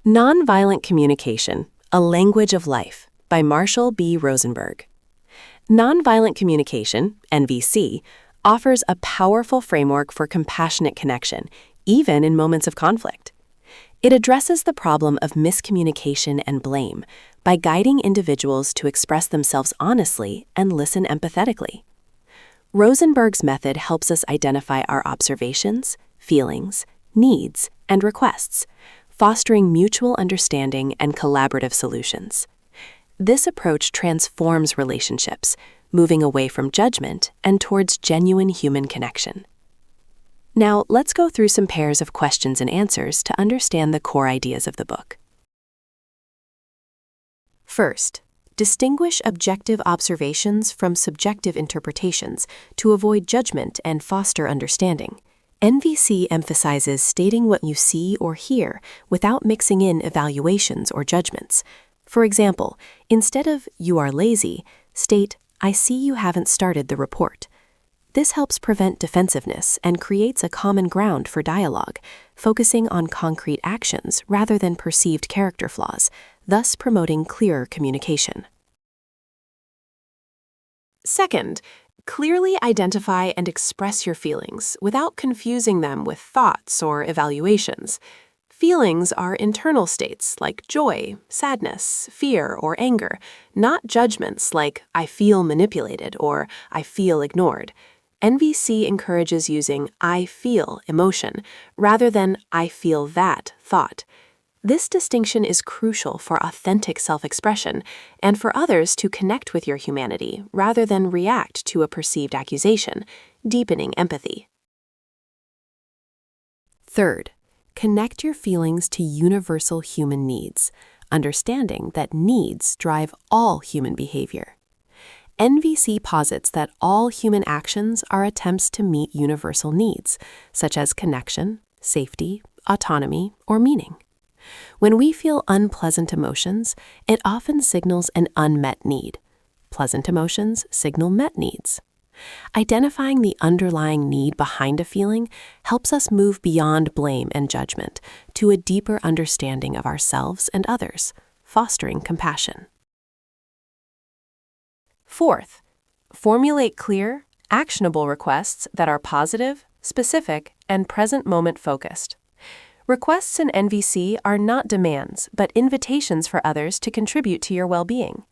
Nonviolent Communication, A Language of Life by Marshall B. Rosenberg. Nonviolent communication, NVC, offers a powerful framework for compassionate connection, even in moments of conflict. It addresses the problem of miscommunication and blame by guiding individuals to express themselves honestly and listen empathetically. Rosenberg's method helps us identify our observations, feelings, needs, and requests, fostering mutual understanding and collaborative solutions. This approach transforms relationships, moving away from judgment and towards genuine human connection. Now, let's go through some pairs of questions and answers to understand the core ideas of the book. First, distinguish objective observations from subjective interpretations to avoid judgment and foster understanding. NVC emphasizes stating what you see or hear without mixing in evaluations or judgments. For example, instead of "you are lazy," state "I see you haven't started the report." This helps prevent defensiveness and creates a common ground for dialogue, focusing on concrete actions rather than perceived character flaws, thus promoting clearer communication. Second, clearly identify and express your feelings without confusing them with thoughts or evaluations. Feelings are internal states like joy, sadness, fear, or anger, not judgments like "I feel manipulated" or "I feel ignored." NVC encourages using "I feel" emotion rather than "I feel that" thought. This distinction is crucial for authentic self-expression and for others to connect with your humanity rather than react to a perceived accusation, deepening empathy. Third, connect your feelings to universal human needs, understanding that needs drive all human behavior. NVC posits that all human actions are attempts to meet universal needs, such as connection, safety, autonomy, or meaning. When we feel unpleasant emotions, it often signals an unmet need. Pleasant emotions signal met needs. Identifying the underlying need behind a feeling helps us move beyond blame and judgment to a deeper understanding of ourselves and others, fostering compassion. Fourth, formulate clear, actionable requests that are positive, specific, and present moment focused. Requests in NVC are not demands, but invitations for others to contribute to your well-being.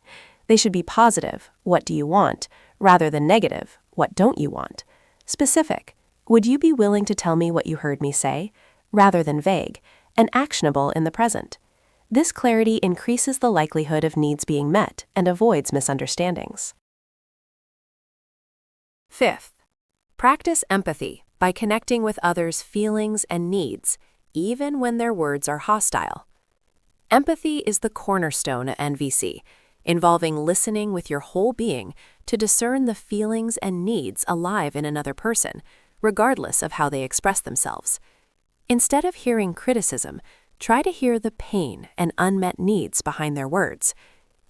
They should be positive, "What do you want?" rather than negative, "What don't you want?" Specific, "Would you be willing to tell me what you heard me say?" rather than vague, and actionable in the present. This clarity increases the likelihood of needs being met and avoids misunderstandings. Fifth, practice empathy by connecting with others' feelings and needs, even when their words are hostile. Empathy is the cornerstone of NVC, involving listening with your whole being to discern the feelings and needs alive in another person, regardless of how they express themselves. Instead of hearing criticism, try to hear the pain and unmet needs behind their words.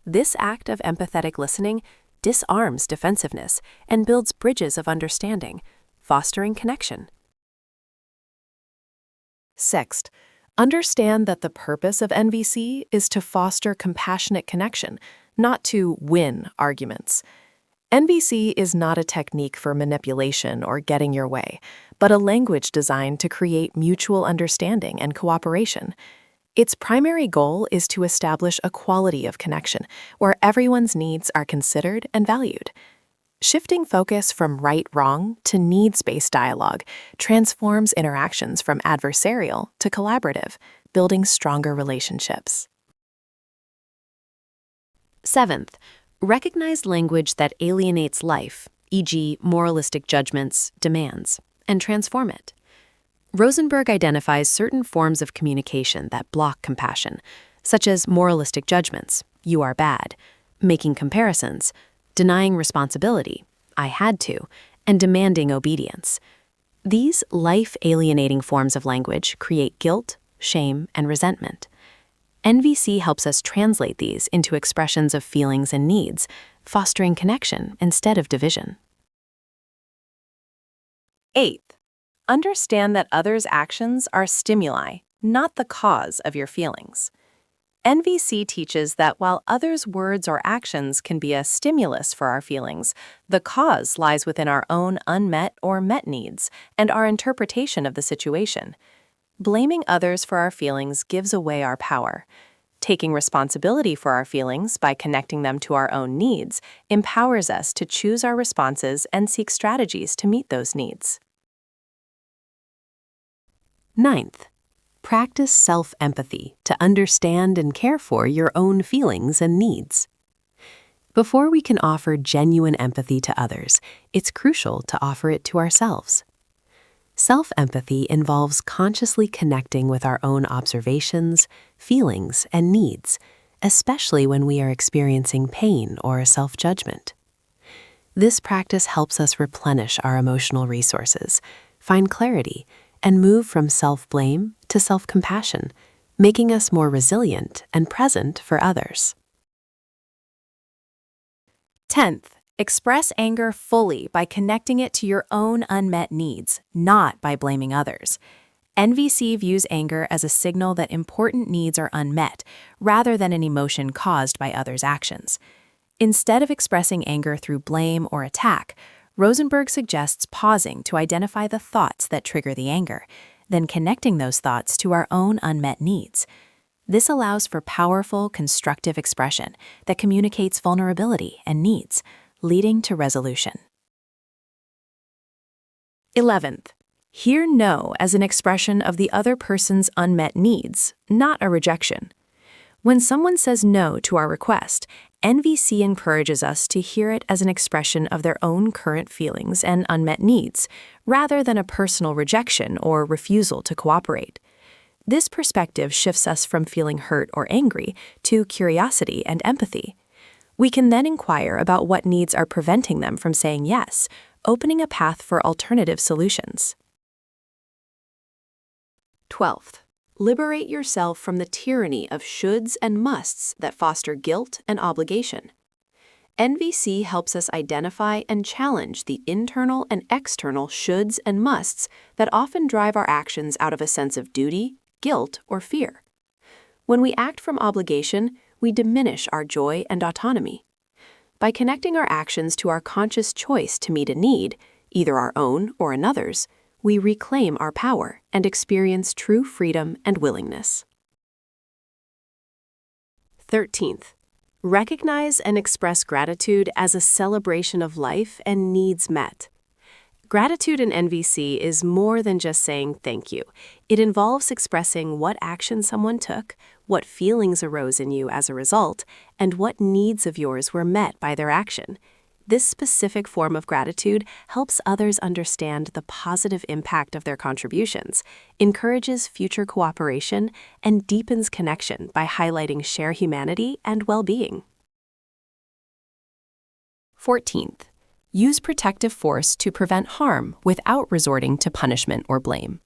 This act of empathetic listening disarms defensiveness and builds bridges of understanding, fostering connection. Sixth, understand that the purpose of NVC is to foster compassionate connection, not to win arguments. NVC is not a technique for manipulation or getting your way, but a language designed to create mutual understanding and cooperation. Its primary goal is to establish a quality of connection where everyone's needs are considered and valued. Shifting focus from right-wrong to needs-based dialogue transforms interactions from adversarial to collaborative, building stronger relationships. Seventh, recognize language that alienates life, e.g., moralistic judgments, demands, and transform it. Rosenberg identifies certain forms of communication that block compassion, such as moralistic judgments, "you are bad," making comparisons, denying responsibility, "I had to," and demanding obedience. These life-alienating forms of language create guilt, shame, and resentment. NVC helps us translate these into expressions of feelings and needs, fostering connection instead of division. Eighth, understand that others' actions are stimuli, not the cause of your feelings. NVC teaches that while others' words or actions can be a stimulus for our feelings, the cause lies within our own unmet or met needs and our interpretation of the situation. Blaming others for our feelings gives away our power. Taking responsibility for our feelings by connecting them to our own needs empowers us to choose our responses and seek strategies to meet those needs. Ninth, practice self-empathy to understand and care for your own feelings and needs. Before we can offer genuine empathy to others, it's crucial to offer it to ourselves. Self-empathy involves consciously connecting with our own observations, feelings, and needs, especially when we are experiencing pain or a self-judgment. This practice helps us replenish our emotional resources, find clarity, and move from self-blame to self-compassion, making us more resilient and present for others. 10th, express anger fully by connecting it to your own unmet needs, not by blaming others. NVC views anger as a signal that important needs are unmet, rather than an emotion caused by others' actions. Instead of expressing anger through blame or attack, Rosenberg suggests pausing to identify the thoughts that trigger the anger, then connecting those thoughts to our own unmet needs. This allows for powerful, constructive expression that communicates vulnerability and needs, leading to resolution. 11th, hear no as an expression of the other person's unmet needs, not a rejection. When someone says no to our request, NVC encourages us to hear it as an expression of their own current feelings and unmet needs, rather than a personal rejection or refusal to cooperate. This perspective shifts us from feeling hurt or angry to curiosity and empathy. We can then inquire about what needs are preventing them from saying yes, opening a path for alternative solutions. 12th, liberate yourself from the tyranny of shoulds and musts that foster guilt and obligation. NVC helps us identify and challenge the internal and external shoulds and musts that often drive our actions out of a sense of duty, guilt, or fear. When we act from obligation, we diminish our joy and autonomy. By connecting our actions to our conscious choice to meet a need, either our own or another's, we reclaim our power and experience true freedom and willingness. 13th, recognize and express gratitude as a celebration of life and needs met. Gratitude in NVC is more than just saying thank you. It involves expressing what action someone took, what feelings arose in you as a result, and what needs of yours were met by their action. This specific form of gratitude helps others understand the positive impact of their contributions, encourages future cooperation, and deepens connection by highlighting shared humanity and well-being. 14th, use protective force to prevent harm without resorting to punishment or blame.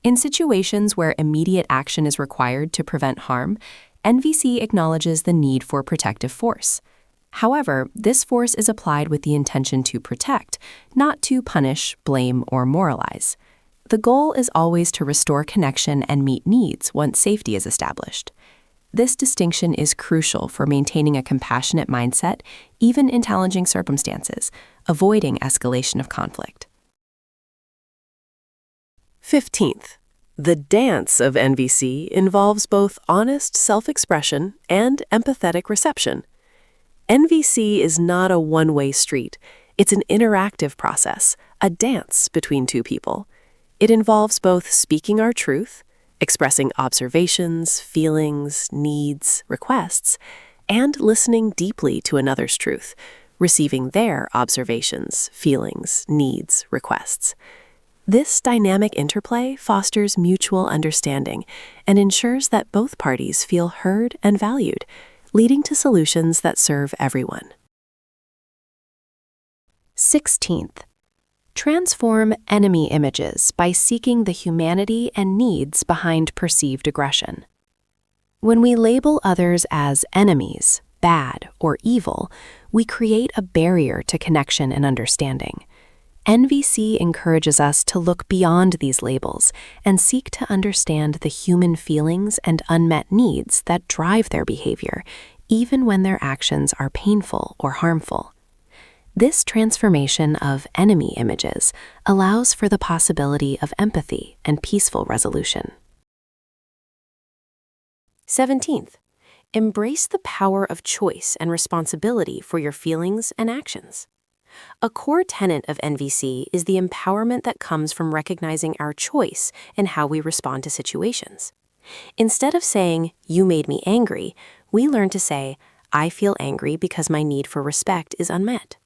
In situations where immediate action is required to prevent harm, NVC acknowledges the need for protective force. However, this force is applied with the intention to protect, not to punish, blame, or moralize. The goal is always to restore connection and meet needs once safety is established. This distinction is crucial for maintaining a compassionate mindset, even in challenging circumstances, avoiding escalation of conflict. 15th, the dance of NVC involves both honest self-expression and empathetic reception. NVC is not a one-way street. It's an interactive process, a dance between two people. It involves both speaking our truth, expressing observations, feelings, needs, requests, and listening deeply to another's truth, receiving their observations, feelings, needs, requests. This dynamic interplay fosters mutual understanding and ensures that both parties feel heard and valued, leading to solutions that serve everyone. 16th, transform enemy images by seeking the humanity and needs behind perceived aggression. When we label others as enemies, bad, or evil, we create a barrier to connection and understanding. NVC encourages us to look beyond these labels and seek to understand the human feelings and unmet needs that drive their behavior, even when their actions are painful or harmful. This transformation of enemy images allows for the possibility of empathy and peaceful resolution. 17th, embrace the power of choice and responsibility for your feelings and actions. A core tenet of NVC is the empowerment that comes from recognizing our choice in how we respond to situations. Instead of saying, "You made me angry," we learn to say, "I feel angry because my need for respect is unmet."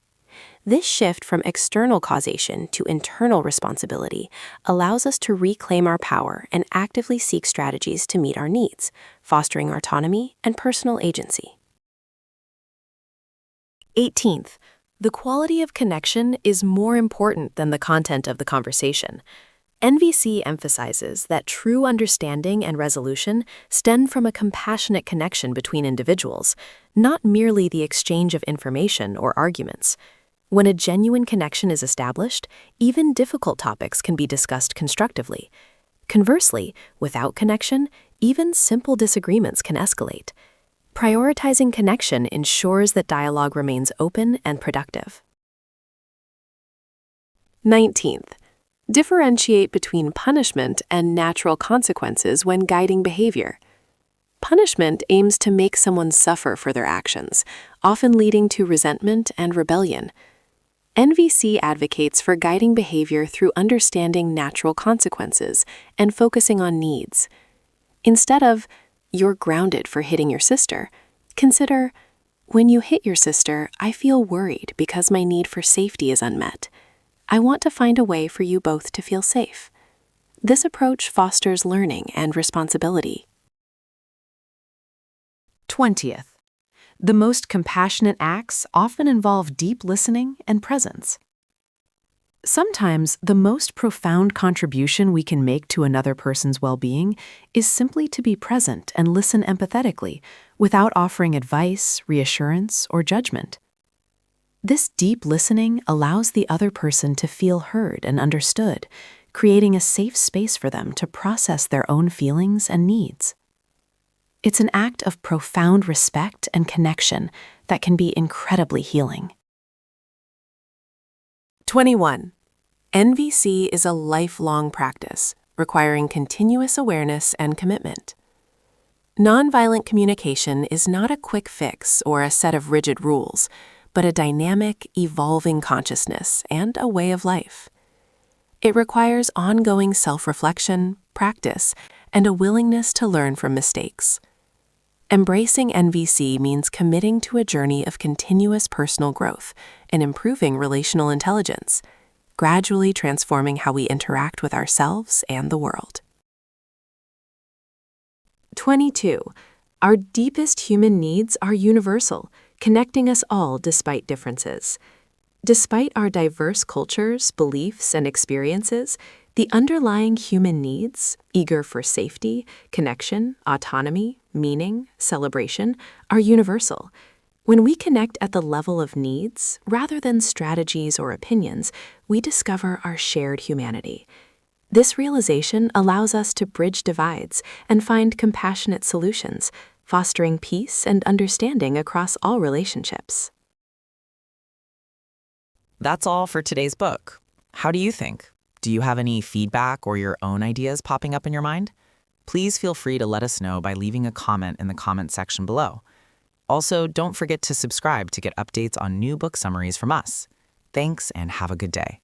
This shift from external causation to internal responsibility allows us to reclaim our power and actively seek strategies to meet our needs, fostering autonomy and personal agency. 18th, the quality of connection is more important than the content of the conversation. NVC emphasizes that true understanding and resolution stem from a compassionate connection between individuals, not merely the exchange of information or arguments. When a genuine connection is established, even difficult topics can be discussed constructively. Conversely, without connection, even simple disagreements can escalate. Prioritizing connection ensures that dialogue remains open and productive. 19th, differentiate between punishment and natural consequences when guiding behavior. Punishment aims to make someone suffer for their actions, often leading to resentment and rebellion. NVC advocates for guiding behavior through understanding natural consequences and focusing on needs. Instead of, "You're grounded for hitting your sister," consider, "When you hit your sister, I feel worried because my need for safety is unmet. I want to find a way for you both to feel safe." This approach fosters learning and responsibility. 20th, the most compassionate acts often involve deep listening and presence. Sometimes the most profound contribution we can make to another person's well-being is simply to be present and listen empathetically without offering advice, reassurance, or judgment. This deep listening allows the other person to feel heard and understood, creating a safe space for them to process their own feelings and needs. It's an act of profound respect and connection that can be incredibly healing. 21. NVC is a lifelong practice, requiring continuous awareness and commitment. Nonviolent communication is not a quick fix or a set of rigid rules, but a dynamic, evolving consciousness and a way of life. It requires ongoing self-reflection, practice, and a willingness to learn from mistakes. Embracing NVC means committing to a journey of continuous personal growth and improving relational intelligence, gradually transforming how we interact with ourselves and the world. 22. Our deepest human needs are universal, connecting us all despite differences. Despite our diverse cultures, beliefs, and experiences, the underlying human needs, eager for safety, connection, autonomy, meaning, celebration, are universal. When we connect at the level of needs, rather than strategies or opinions, we discover our shared humanity. This realization allows us to bridge divides and find compassionate solutions, fostering peace and understanding across all relationships. That's all for today's book. How do you think? Do you have any feedback or your own ideas popping up in your mind? Please feel free to let us know by leaving a comment in the comment section below. Also, don't forget to subscribe to get updates on new book summaries from us. Thanks and have a good day.